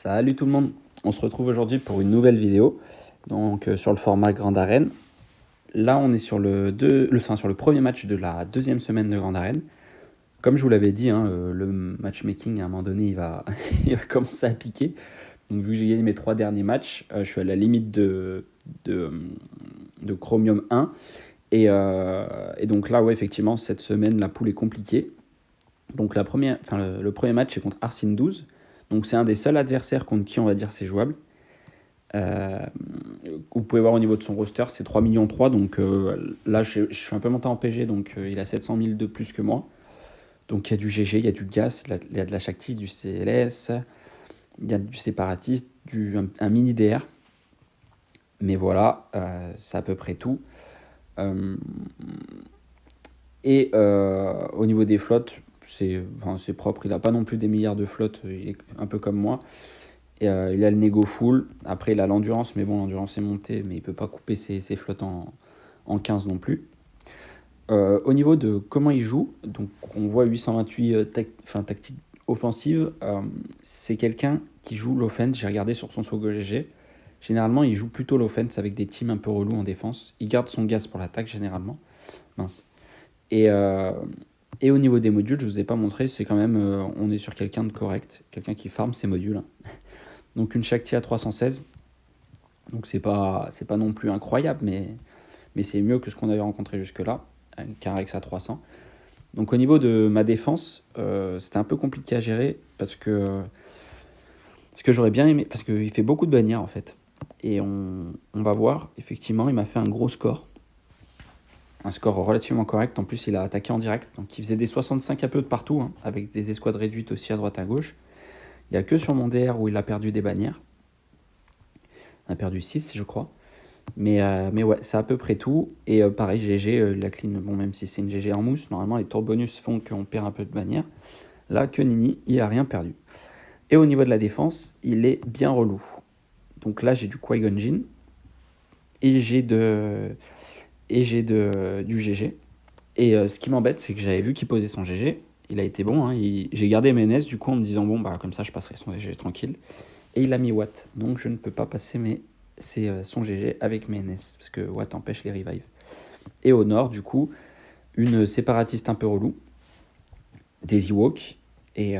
Salut tout le monde, on se retrouve aujourd'hui pour une nouvelle vidéo, donc sur le format Grande Arène. Là on est sur sur le premier match de la deuxième semaine de Grande Arène. Comme je vous l'avais dit, le matchmaking à un moment donné il va, il va commencer à piquer. Donc vu que j'ai gagné mes 3 derniers matchs, je suis à la limite de, de Chromium 1. Et donc là ouais effectivement cette semaine la poule est compliquée. Donc le premier match est contre Arsene 12. Donc c'est un des seuls adversaires contre qui on va dire c'est jouable. Euh, vous pouvez voir au niveau de son roster, c'est 3,3 millions. Donc là, je suis un peu monté en PG, donc il a 700 000 de plus que moi. Donc il y a du GG, il y a du GAS, il y a de la Shakti, du CLS, il y a du séparatiste, un mini DR. Mais voilà, c'est à peu près tout. Euh, au niveau des flottes, c'est propre. Il n'a pas non plus des milliards de flottes, il est un peu comme moi. Et, il a le négo full. Après, il a l'endurance, mais bon, l'endurance est montée, mais il peut pas couper ses flottes en 15 non plus. Au niveau de comment il joue, donc on voit 828 tactique offensive. C'est quelqu'un qui joue l'offense. J'ai regardé sur son Sogo GG. Généralement, il joue plutôt l'offense avec des teams un peu relous en défense. Il garde son gaz pour l'attaque généralement. Mince. Et, euh, et au niveau des modules, je vous ai pas montré, c'est quand même, on est sur quelqu'un de correct, quelqu'un qui farm ses modules. Donc une Shakti à 316. Donc c'est pas non plus incroyable, mais c'est mieux que ce qu'on avait rencontré jusque-là. Une Carex à 300. Donc au niveau de ma défense, c'était un peu compliqué à gérer parce que j'aurais bien aimé, parce qu'il fait beaucoup de bannières en fait. Et on va voir, effectivement, il m'a fait un gros score. Un score relativement correct. En plus, il a attaqué en direct. Donc il faisait des 65 à peu de partout, hein, avec des escouades réduites aussi à droite à gauche. Il n'y a que sur mon DR où il a perdu des bannières. Il a perdu 6, je crois. Mais ouais, c'est à peu près tout. Et pareil, GG, la clean, bon, même si c'est une GG en mousse, normalement les tours bonus font qu'on perd un peu de bannière. Là, que Nini, il a rien perdu. Et au niveau de la défense, il est bien relou. Donc là, j'ai du Qui-Gon Jinn et du GG. Et ce qui m'embête, c'est que j'avais vu qu'il posait son GG. Il a été bon. Hein, j'ai gardé MNS du coup en me disant bon, bah comme ça, je passerai son GG tranquille. Et il a mis Watt. Donc je ne peux pas passer son GG avec mes NS. Parce que Watt empêche les revives. Et au nord, du coup, une séparatiste un peu relou. Des Ewoks et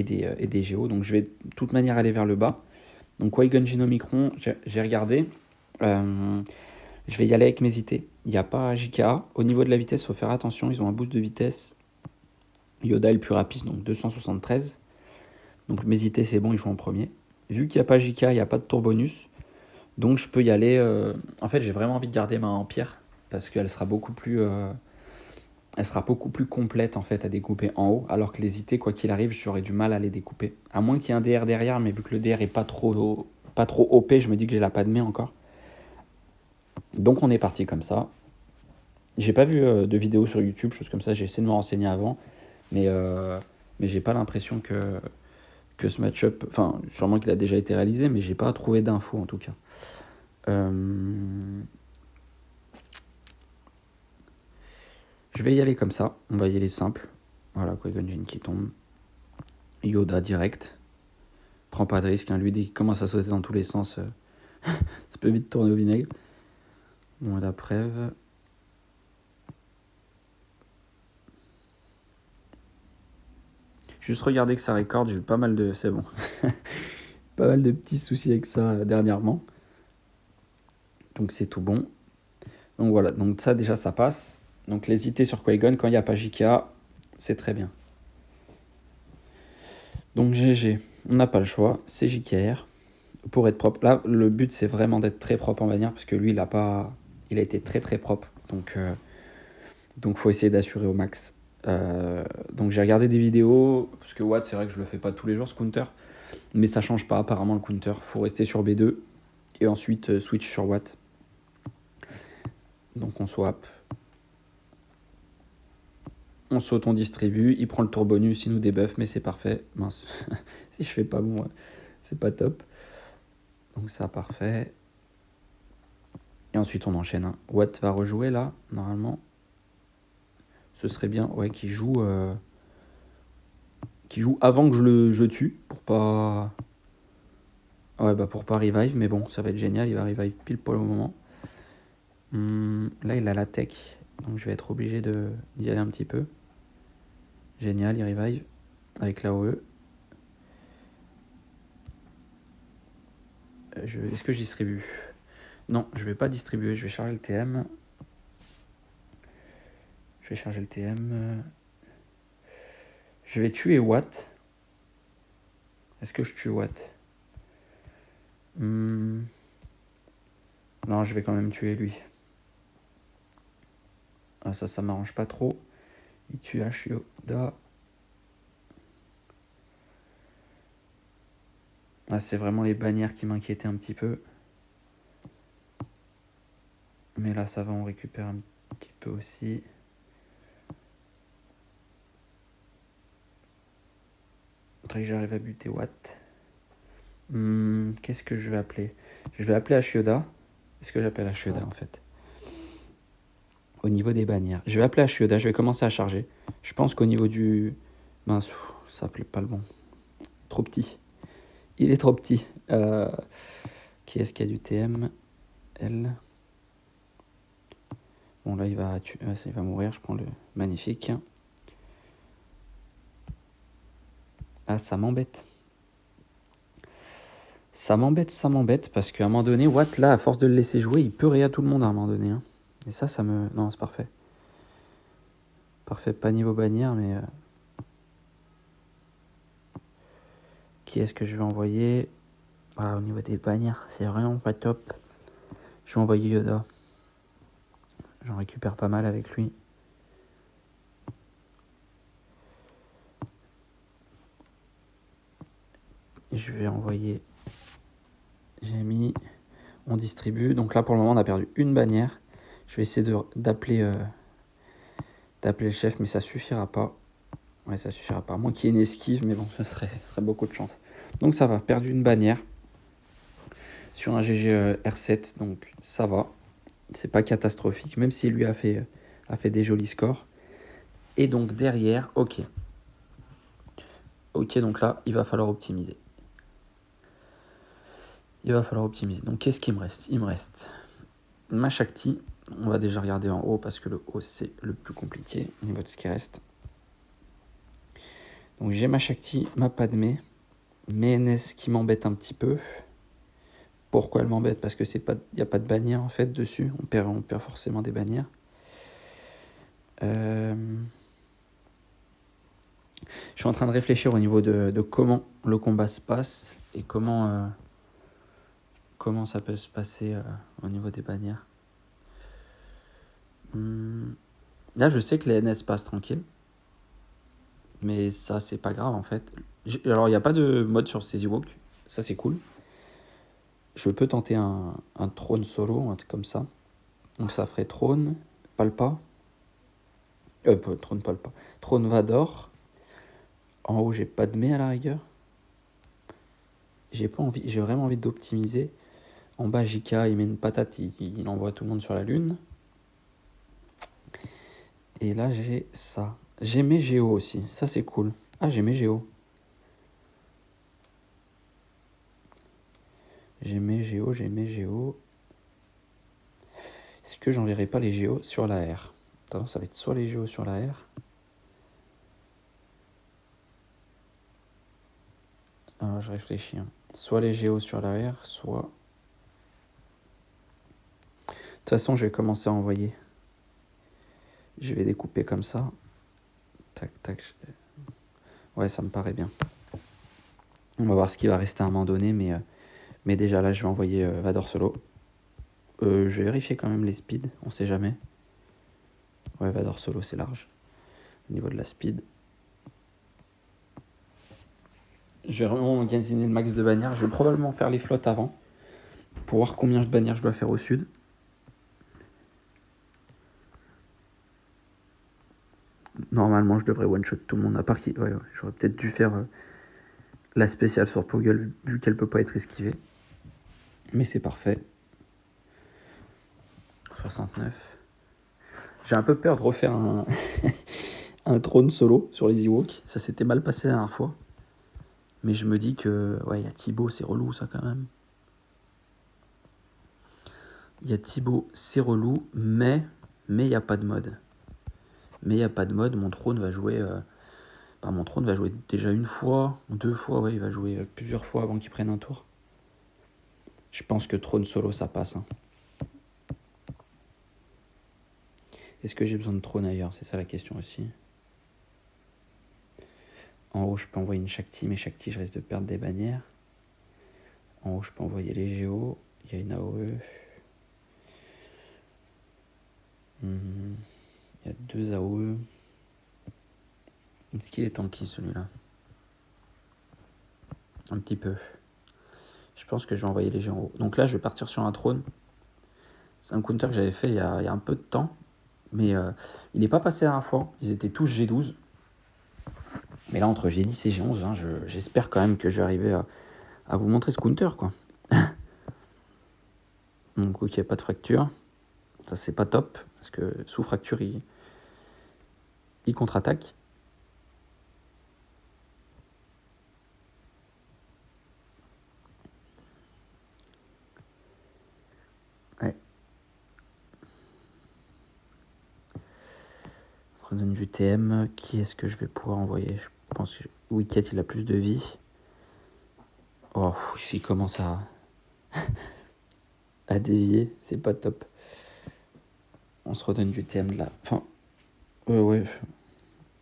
des Géos. Donc je vais de toute manière aller vers le bas. Donc Qui-Gon Jinn Omicron, j'ai regardé. Je vais y aller avec mes IT. Il n'y a pas JKA. Au niveau de la vitesse, il faut faire attention. Ils ont un boost de vitesse. Yoda est le plus rapide, donc 273. Donc mes IT, c'est bon, ils jouent en premier. Vu qu'il n'y a pas JK, il n'y a pas de tour bonus. Donc je peux y aller. En fait, j'ai vraiment envie de garder ma Empire parce qu'elle sera beaucoup plus, elle sera beaucoup plus complète en fait à découper en haut. Alors que les IT, quoi qu'il arrive, j'aurais du mal à les découper. À moins qu'il y ait un DR derrière, mais vu que le DR est pas trop OP, je me dis que j'ai la Padmé encore. Donc on est parti comme ça. J'ai pas vu de vidéo sur YouTube, choses comme ça. J'ai essayé de me renseigner avant, mais j'ai pas l'impression que ce match-up, enfin sûrement qu'il a déjà été réalisé, mais j'ai pas trouvé d'infos en tout cas. Je vais y aller comme ça, on va y aller simple. Voilà, Qui-Gon Jinn qui tombe. Yoda direct. Prends pas de risque, hein. Lui dès qu'il commence à sauter dans tous les sens, ça peut vite tourner au vinaigre. Bon, la preuve. Juste regarder que ça recorde, j'ai eu pas mal de. C'est bon. Pas mal de petits soucis avec ça dernièrement. Donc c'est tout bon. Donc voilà, donc ça déjà ça passe. Donc les IT sur Qui-Gon, quand il n'y a pas JK, c'est très bien. Donc GG, on n'a pas le choix, c'est JKR. Pour être propre, là le but c'est vraiment d'être très propre en bannière parce que lui il a été très très propre. Donc faut essayer d'assurer au max. Donc j'ai regardé des vidéos, parce que Watt c'est vrai que je le fais pas tous les jours ce counter, mais ça change pas apparemment le counter. Faut rester sur B2 et ensuite switch sur Watt. Donc on swap. On saute, on distribue, il prend le tour bonus, il nous débuff, mais c'est parfait. Mince, si je fais pas bon, c'est pas top. Donc ça, parfait. Et ensuite on enchaîne. Hein. Watt va rejouer là, normalement. Ce serait bien, ouais, qu'il joue avant que je tue, pour pas Ouais, bah pour pas revive, mais bon, ça va être génial, il va revive pile pour le moment. Là, il a la tech, donc je vais être obligé d'y aller un petit peu. Génial, il revive avec la OE. Est-ce que je distribue? Non, je vais pas distribuer, je vais charger le TM. Je vais charger le TM. Je vais tuer Watt. Est-ce que je tue Watt? Non, je vais quand même tuer lui. Ah, ça m'arrange pas trop. Il tue Ashioda. Ah, c'est vraiment les bannières qui m'inquiétaient un petit peu. Mais là, ça va, on récupère un petit peu aussi. Faudrait que j'arrive à buter Watt. Qu'est-ce que je vais appeler? Je vais appeler Ashioda. Est-ce que j'appelle Ashioda en fait? Au niveau des bannières. Je vais appeler Ashioda, je vais commencer à charger. Je pense qu'au niveau du... Mince, ça appelait pas le bon. Trop petit. Il est trop petit. Qui est-ce qui a du TM? Elle. Bon, là, il va mourir. Je prends le magnifique. Ah, ça m'embête. Ça m'embête parce qu'à un moment donné, Watt, là, à force de le laisser jouer, il peut réa tout le monde à un moment donné. Hein. Et ça me... Non, c'est parfait. Parfait, pas niveau bannière, mais... Qui est-ce que je vais envoyer? Au niveau des bannières, c'est vraiment pas top. Je vais envoyer Yoda. J'en récupère pas mal avec lui. Je vais envoyer... J'ai mis... On distribue. Donc là, pour le moment, on a perdu une bannière. Je vais essayer d'appeler le chef, mais ça suffira pas. Ouais, ça suffira pas. À moins qu'il y ait une esquive, mais bon, ce serait beaucoup de chance. Donc ça va, perdu une bannière sur un GG R7, donc ça va. C'est pas catastrophique, même s'il lui a fait des jolis scores. Et donc derrière, ok. Ok, donc là, il va falloir optimiser. Donc qu'est-ce qu'il me reste? Il me reste ma Shakti. On va déjà regarder en haut parce que le haut c'est le plus compliqué au niveau de ce qui reste. Donc j'ai ma Shakti, ma Padmé, mes NS qui m'embête un petit peu. Pourquoi elle m'embête? Parce que il n'y a pas de bannière en fait dessus. On perd forcément des bannières. Je suis en train de réfléchir au niveau de comment le combat se passe et comment ça peut se passer au niveau des bannières. Là, je sais que les NS passent tranquille. Mais ça, c'est pas grave en fait. Alors, il n'y a pas de mode sur ces Ewoks. Ça, c'est cool. Je peux tenter un trône solo, un truc comme ça. Donc, ça ferait trône, Palpa. Trône Palpa. Trône Vador. En haut, j'ai Padmé à la rigueur. J'ai vraiment envie d'optimiser. En bas, JK, il met une patate, il envoie tout le monde sur la lune. Et là, j'ai ça. J'ai mes Géo aussi. Ça, c'est cool. Ah, j'ai mes Géo. J'ai mes Géo. Est-ce que j'enverrai pas les Géo sur la R? Attends, ça va être soit les Géo sur la R. Alors, je réfléchis. Hein. Soit les Géo sur la R, soit... De toute façon, je vais commencer à envoyer. Je vais découper comme ça. Tac, tac. Ouais, ça me paraît bien. On va voir ce qui va rester à un moment donné, mais déjà là, je vais envoyer Vador solo. Je vais vérifier quand même les speeds, on sait jamais. Ouais, Vador solo, c'est large. Au niveau de la speed. Je vais vraiment magasiner le max de bannières. Je vais probablement faire les flottes avant. Pour voir combien de bannières je dois faire au sud. Normalement, je devrais one-shot tout le monde. À part qui... Ouais, j'aurais peut-être dû faire la spéciale sur Poggle, vu qu'elle peut pas être esquivée. Mais c'est parfait. 69. J'ai un peu peur de refaire un trône solo sur les Ewoks. Ça s'était mal passé la dernière fois. Mais je me dis que... Ouais, il y a Thibaut, c'est relou ça quand même. Il y a Thibaut, c'est relou, mais il n'y a pas de mode. Mon trône va jouer... mon trône va jouer déjà une fois, 2 fois, ouais, il va jouer plusieurs fois avant qu'il prenne un tour. Je pense que trône solo, ça passe. Hein. Est-ce que j'ai besoin de trône ailleurs? C'est ça la question aussi. En haut, je peux envoyer une Shakti, mais Shakti, je risque de perdre des bannières. En haut, je peux envoyer les Géos. Il y a une AOE. Il y a 2 AOE. Est-ce qu'il est tanky celui-là? Un petit peu. Je pense que je vais envoyer les Géos en haut. Donc là, je vais partir sur un trône. C'est un counter que j'avais fait il y a un peu de temps. Mais il n'est pas passé la dernière fois. Ils étaient tous G12. Mais là, entre G10 et G11, hein, j'espère quand même que je vais arriver à vous montrer ce counter, quoi. Donc, ok, pas de fracture. Ça, c'est pas top. Parce que sous fracture, il contre-attaque. Ouais. Redonne du TM. Qui est-ce que je vais pouvoir envoyer? Je pense que Wicket, il a plus de vie. Oh, il commence à dévier. C'est pas top. On se redonne du TM là. Enfin, ouais.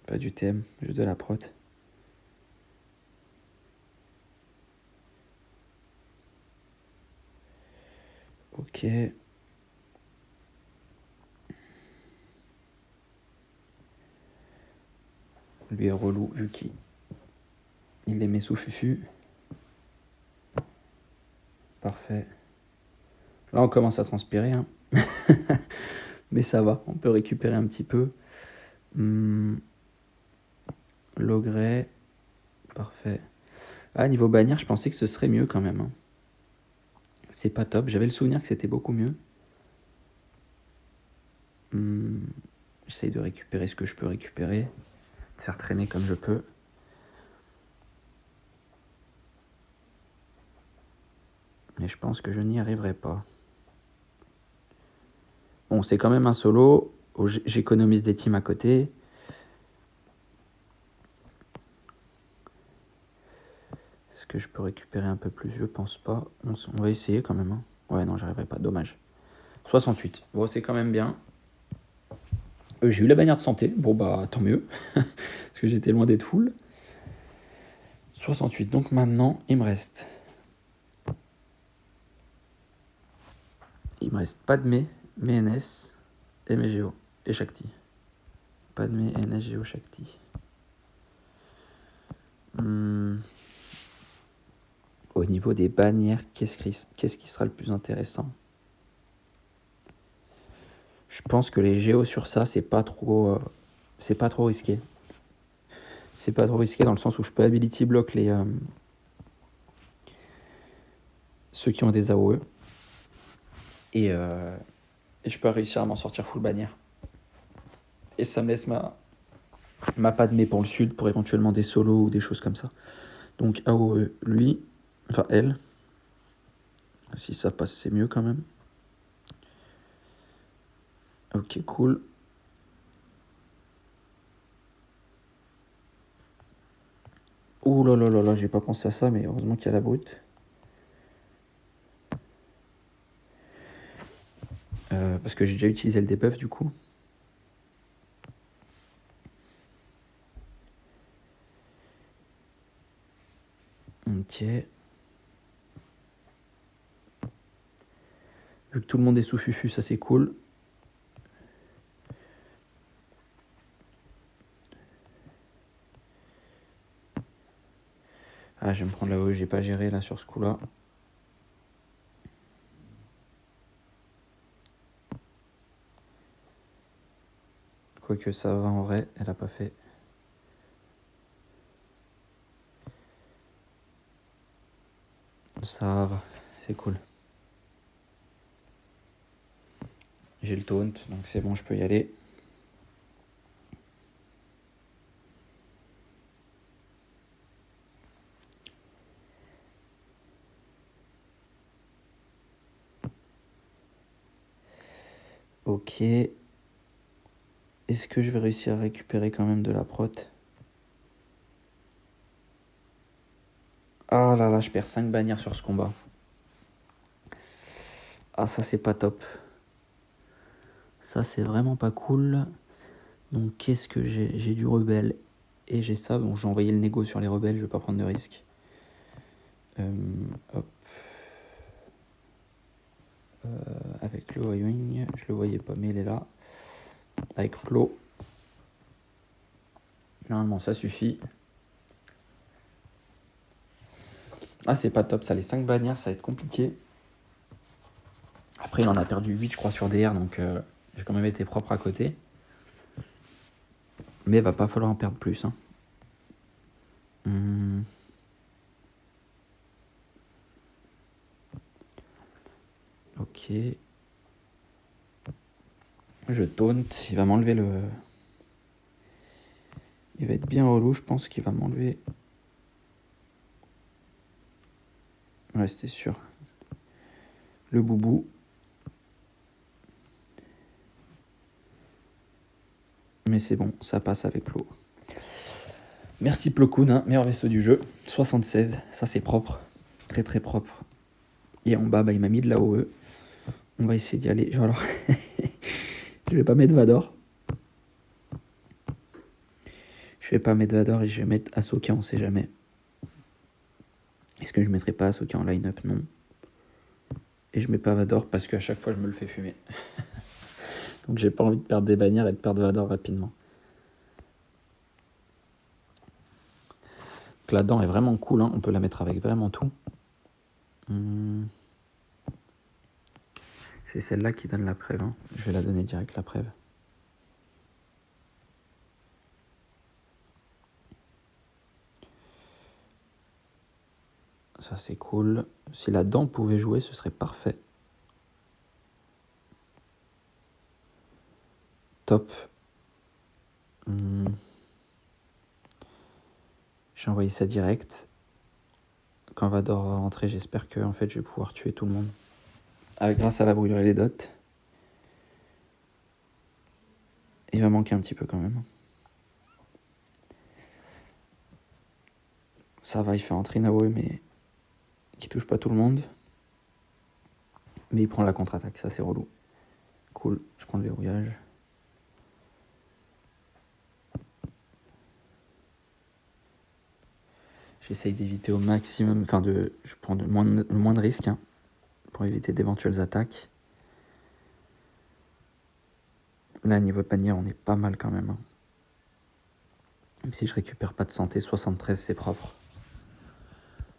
Pas du TM, juste de la prot. Ok. Lui est relou vu qu'il les met sous fufu. Parfait. Là, on commence à transpirer. Hein. Mais ça va, on peut récupérer un petit peu. Logret. Parfait. Ah, niveau bannière, je pensais que ce serait mieux quand même. Hein. C'est pas top. J'avais le souvenir que c'était beaucoup mieux. J'essaye de récupérer ce que je peux récupérer. De faire traîner comme je peux. Mais je pense que je n'y arriverai pas. Bon, c'est quand même un solo. J'économise des teams à côté. Est-ce que je peux récupérer un peu plus? Je pense pas. On va essayer quand même. Hein. Ouais, non, j'arriverai pas. Dommage. 68. Bon, c'est quand même bien. J'ai eu la bannière de santé. Bon, bah, tant mieux. Parce que j'étais loin d'être full. 68. Donc maintenant, il me reste Padmé, NS et Megeo et Shakti. Padmé, NS, Géo, Shakti. Au niveau des bannières, qu'est-ce qui sera le plus intéressant? Je pense que les Géos sur ça, c'est pas trop risqué. C'est pas trop risqué dans le sens où je peux ability block ceux qui ont des AOE. Et je peux réussir à m'en sortir full bannière. Et ça me laisse ma Padmé pour le sud, pour éventuellement des solos ou des choses comme ça. Donc AOE, lui, enfin elle. Si ça passe, c'est mieux quand même. Ok, cool. Ouh là là là là, j'ai pas pensé à ça, mais heureusement qu'il y a la brute. Parce que j'ai déjà utilisé le debuff du coup. Ok. Vu que tout le monde est sous fufu, ça c'est cool. Ah, je vais me prendre la haut, j'ai pas géré là sur ce coup-là. Quoique ça va en vrai, elle a pas fait. Ça va, c'est cool. J'ai le taunt, donc c'est bon, je peux y aller. Ok. Est-ce que je vais réussir à récupérer quand même de la prot? Ah là là, je perds 5 bannières sur ce combat. Ah, ça c'est pas top. Ça c'est vraiment pas cool. Donc qu'est-ce que j'ai? J'ai du rebelle et j'ai ça. Bon, j'ai envoyé le négo sur les rebelles, je vais pas prendre de risque. Hop. Avec le wing, je le voyais pas, mais il est là. Avec Flo. Normalement ça suffit. Ah, c'est pas top, ça, les 5 bannières, ça va être compliqué. Après, il en a perdu 8, je crois, sur DR, donc j'ai quand même été propre à côté. Mais il va pas falloir en perdre plus. Hein. Ok. Je taunt, il va m'enlever le... Il va être bien relou, je pense qu'il va m'enlever... Ouais, c'était sûr. Le boubou. Mais c'est bon, ça passe avec Plo. Merci Plo Koon, hein, meilleur vaisseau du jeu. 76, ça c'est propre. Très très propre. Et en bas, bah, il m'a mis de la OE. On va essayer d'y aller. Genre, alors... je vais pas mettre Vador. Je vais pas mettre Vador et je vais mettre Ahsoka, on sait jamais. Est-ce que je mettrai pas Ahsoka en line-up? Non. Et je mets pas Vador parce qu'à chaque fois je me le fais fumer. Donc j'ai pas envie de perdre des bannières et de perdre Vador rapidement. Donc la dent est vraiment cool, hein. On peut la mettre avec vraiment tout. C'est celle-là qui donne la preuve. Hein. Je vais la donner direct la preuve. Ça c'est cool. Si la dent pouvait jouer, ce serait parfait. Top. J'ai envoyé ça direct. Quand Vador va rentrer, j'espère que en fait, je vais pouvoir tuer tout le monde. Grâce à la brûlure et les dots. Il va manquer un petit peu quand même. Ça va, il fait entrer Naoe, mais qui touche pas tout le monde. Mais il prend la contre-attaque, ça c'est relou. Cool, je prends le verrouillage. J'essaye d'éviter au maximum, enfin je prends le moins de risques hein, pour éviter d'éventuelles attaques. Là, niveau panière, on est pas mal quand même. Hein. Même si je récupère pas de santé, 73 c'est propre.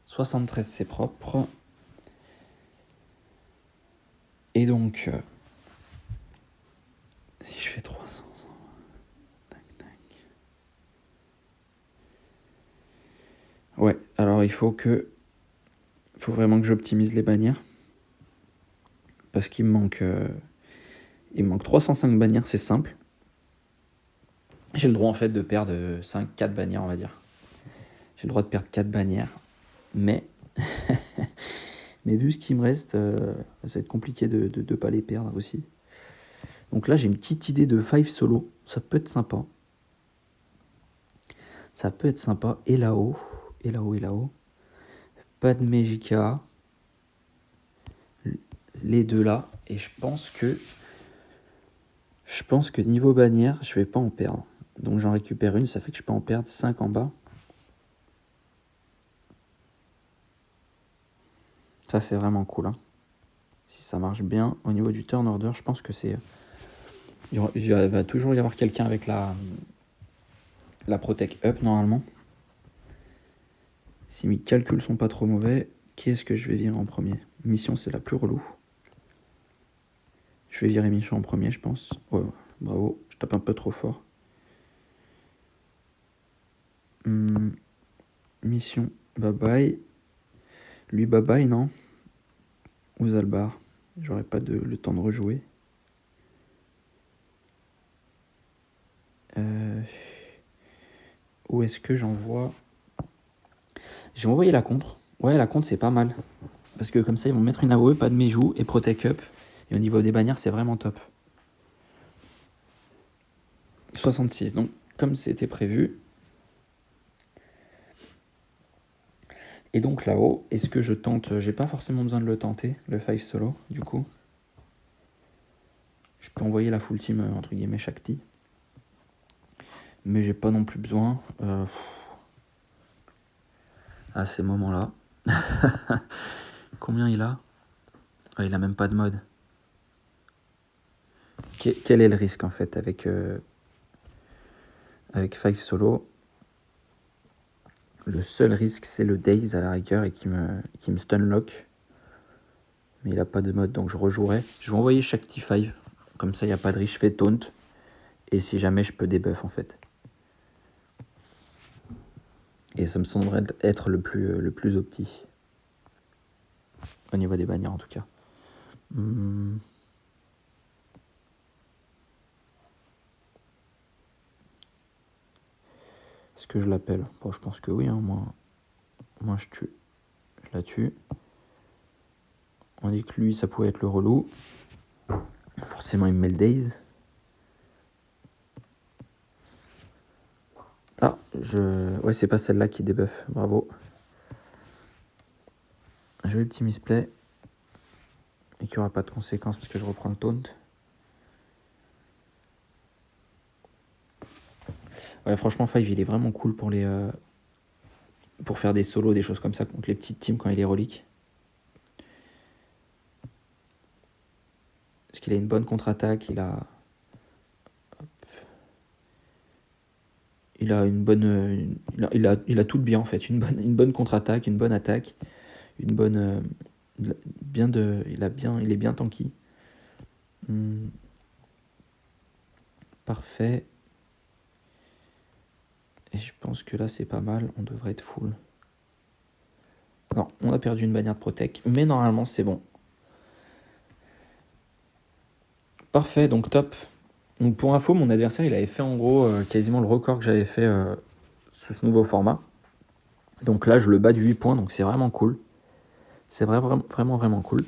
73 c'est propre. Et donc, si je fais 300, tac, tac. Ouais, alors il faut vraiment que j'optimise les bannières. Parce qu'il me manque 305 bannières, c'est simple. J'ai le droit en fait de perdre 4 bannières, on va dire. J'ai le droit de perdre 4 bannières. Mais, mais vu ce qui me reste, ça va être compliqué de ne pas les perdre aussi. Donc là, j'ai une petite idée de 5 solo. Ça peut être sympa. Ça peut être sympa. Et là-haut. Padmé JK. Les deux là. Et je pense que niveau bannière, je vais pas en perdre. Donc j'en récupère une. Ça fait que je peux en perdre 5 en bas. Ça, c'est vraiment cool. Hein. Si ça marche bien, au niveau du turn order, je pense que c'est... Il va toujours y avoir quelqu'un avec la Protect Up, normalement. Si mes calculs sont pas trop mauvais, qui est-ce que je vais virer en premier? Mission, c'est la plus relou. Je vais virer Mission en premier, je pense. Ouais, bravo, je tape un peu trop fort. Mission, bye bye. Lui, bye bye, non? Ou Zalbar? J'aurais pas le temps de rejouer. Où est-ce que j'envoie? J'ai envoyé la contre. Ouais, la contre, c'est pas mal. Parce que comme ça, ils vont mettre une AOE, pas de méjou et Protect Up. Et au niveau des bannières, c'est vraiment top. 66, donc comme c'était prévu. Et donc là-haut, est-ce que je tente? J'ai pas forcément besoin de le tenter, le 5 solo, du coup. Je peux envoyer la full team, entre guillemets, Shakti. Mais j'ai pas non plus besoin. À ces moments-là. Combien il a? Il a même pas de mode. Quel est le risque en fait avec 5 solo? Le seul risque c'est le Daze à la rigueur et qui me stunlock. Mais il a pas de mode donc je rejouerai. Je vais envoyer Shakti 5. Comme ça il n'y a pas de risque, je fais taunt. Et si jamais je peux debuff en fait. Et ça me semblerait être le plus opti. Au niveau des bannières en tout cas. Est-ce que je l'appelle? Bon, je pense que oui, hein, moi je la tue. On dit que lui, ça pouvait être le relou. Forcément, il me met le Daze. Ah, ouais, c'est pas celle-là qui débuff. Bravo. Joli petit misplay. Et qu'il n'y aura pas de conséquences parce que je reprends le taunt. Ouais, franchement, Five, il est vraiment cool pour pour faire des solos, des choses comme ça contre les petites teams quand il est relique. Parce qu'il a une bonne contre-attaque, il a une bonne, il a tout de bien en fait, une bonne contre-attaque, une bonne attaque, une bonne, il est bien tanky. Parfait. Et je pense que là c'est pas mal, on devrait être full. Non, on a perdu une bannière de protect, mais normalement c'est bon. Parfait, donc top. Donc pour info, mon adversaire il avait fait en gros quasiment le record que j'avais fait sous ce nouveau format. Donc là je le bats de 8 points, donc c'est vraiment cool. C'est vraiment cool.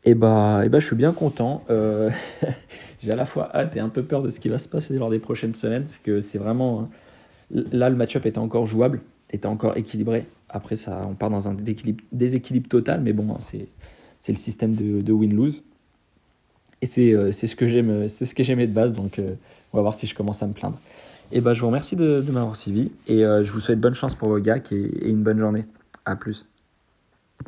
Et bah je suis bien content. J'ai à la fois hâte et un peu peur de ce qui va se passer lors des prochaines semaines. Parce que c'est vraiment. Là, le match-up était encore jouable, était encore équilibré. Après, ça, on part dans un déséquilibre total, mais bon, c'est le système de win-lose. Et c'est ce que j'aimais de base, donc on va voir si je commence à me plaindre. Et bah, je vous remercie de m'avoir suivi, et je vous souhaite bonne chance pour vos gags et une bonne journée. À plus.